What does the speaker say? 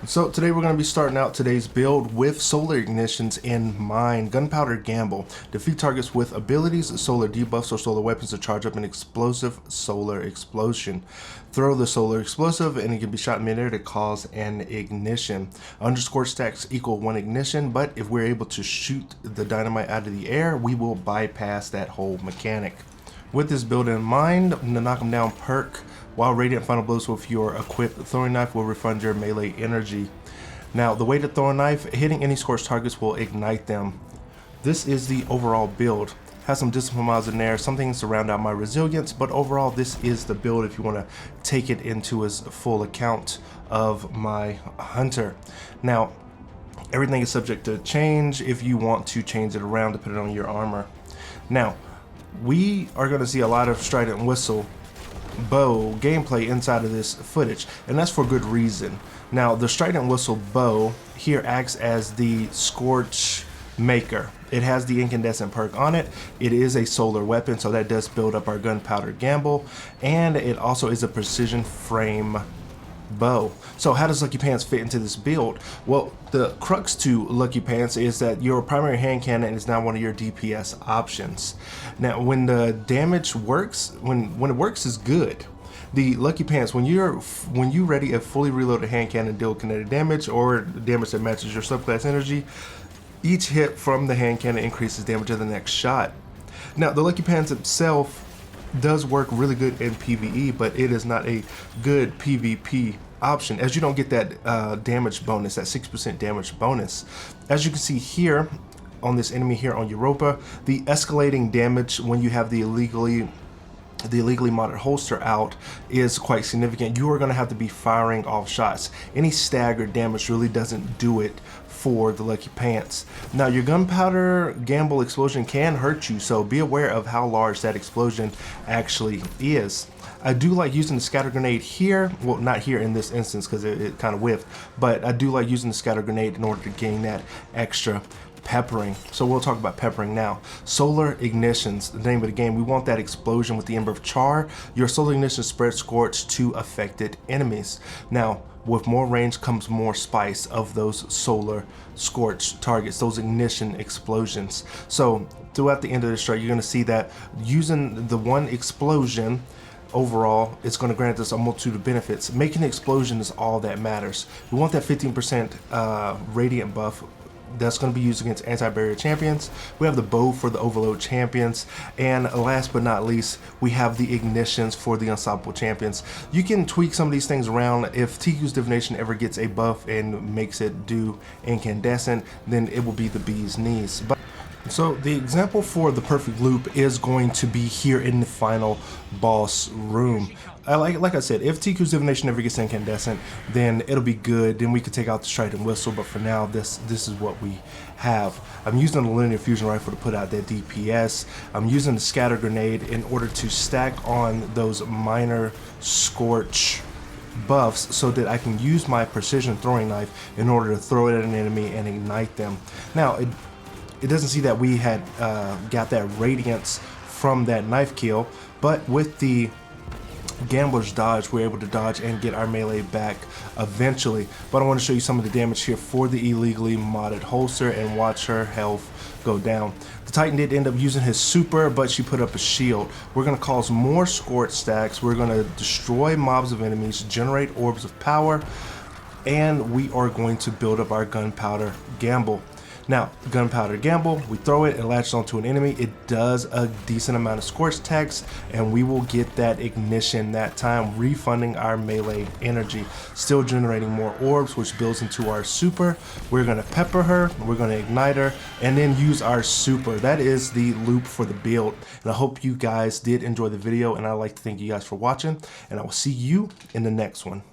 So today we're going to be starting out today's build with solar ignitions in mind. Gunpowder Gamble. Defeat targets with abilities, solar debuffs, or solar weapons to charge up an explosive solar explosion. Throw the solar explosive and it can be shot in midair to cause an ignition. Underscore stacks equal 1 ignition, but if we're able to shoot the dynamite out of the air, we will bypass that whole mechanic. With this build in mind, the knock 'em down perk while radiant final blows with your equipped throwing knife will refund your melee energy. Now, the way to throw a knife, hitting any scorched targets will ignite them. This is the overall build. Has some discipline mods in there, some things to round out my resilience, but overall this is the build if you want to take it into its full account of my hunter. Now, everything is subject to change if you want to change it around to put it on your armor. Now, we are going to see a lot of Strident Whistle bow gameplay inside of this footage, and that's for good reason. Now, the Strident Whistle bow here acts as the Scorch Maker. It has the incandescent perk on it. It is a solar weapon, so that does build up our Gunpowder Gamble, and it also is a precision frame bow. So how does Lucky Pants fit into this build? Well, the crux to Lucky Pants is that your primary hand cannon is now one of your DPS options. Now, when the damage works, when it works is good. The Lucky Pants, when you ready a fully reloaded hand cannon, deal kinetic damage or damage that matches your subclass energy. Each hit from the hand cannon increases damage of the next shot. Now, the Lucky Pants itself does work really good in PvE, but it is not a good PvP option, as you don't get that damage bonus, that 6% damage bonus. As you can see here on this enemy here on Europa, the escalating damage when you have the illegally modded holster out is quite significant. You are going to have to be firing off shots. Any staggered damage really doesn't do it for the Lucky Pants. Now, your Gunpowder Gamble explosion can hurt you, so be aware of how large that explosion actually is. I do like using the scatter grenade here. Well, not here in this instance because it kind of whiffed, but I do like using the scatter grenade in order to gain that extra peppering. So we'll talk about peppering now. Solar ignitions, the name of the game. We want that explosion with the Ember of Char. Your solar ignition spreads scorch to affected enemies. Now, with more range comes more spice of those solar scorch targets, those ignition explosions. So throughout the end of the strike, you're going to see that using the one explosion overall, it's going to grant us a multitude of benefits. Making an explosion is all that matters. We want that 15% radiant buff. That's going to be used against anti-barrier champions. We have the bow for the overload champions, and last but not least, we have the ignitions for the unstoppable champions. You can tweak some of these things around. If TQ's divination ever gets a buff and makes it do incandescent, then it will be the bee's knees. So the example for the perfect loop is going to be here in the final boss room. Like I said, if TQ's divination ever gets incandescent, then it'll be good. Then we could take out the Strident Whistle, but for now, this is what we have. I'm using the linear fusion rifle to put out that DPS. I'm using the scatter grenade in order to stack on those minor scorch buffs so that I can use my precision throwing knife in order to throw it at an enemy and ignite them. Now, it doesn't see that we had got that radiance from that knife kill, but with the Gambler's dodge, we're able to dodge and get our melee back eventually. But I want to show you some of the damage here for the illegally modded holster and watch her health go down. The Titan did end up using his super, but she put up a shield. We're going to cause more scorch stacks. We're going to destroy mobs of enemies, generate orbs of power, and we are going to build up our Gunpowder Gamble. Now, Gunpowder Gamble, we throw it and latch onto an enemy. It does a decent amount of scorch attacks, and we will get that ignition that time, refunding our melee energy, still generating more orbs, which builds into our super. We're going to pepper her, we're going to ignite her, and then use our super. That is the loop for the build, and I hope you guys did enjoy the video, and I'd like to thank you guys for watching, and I will see you in the next one.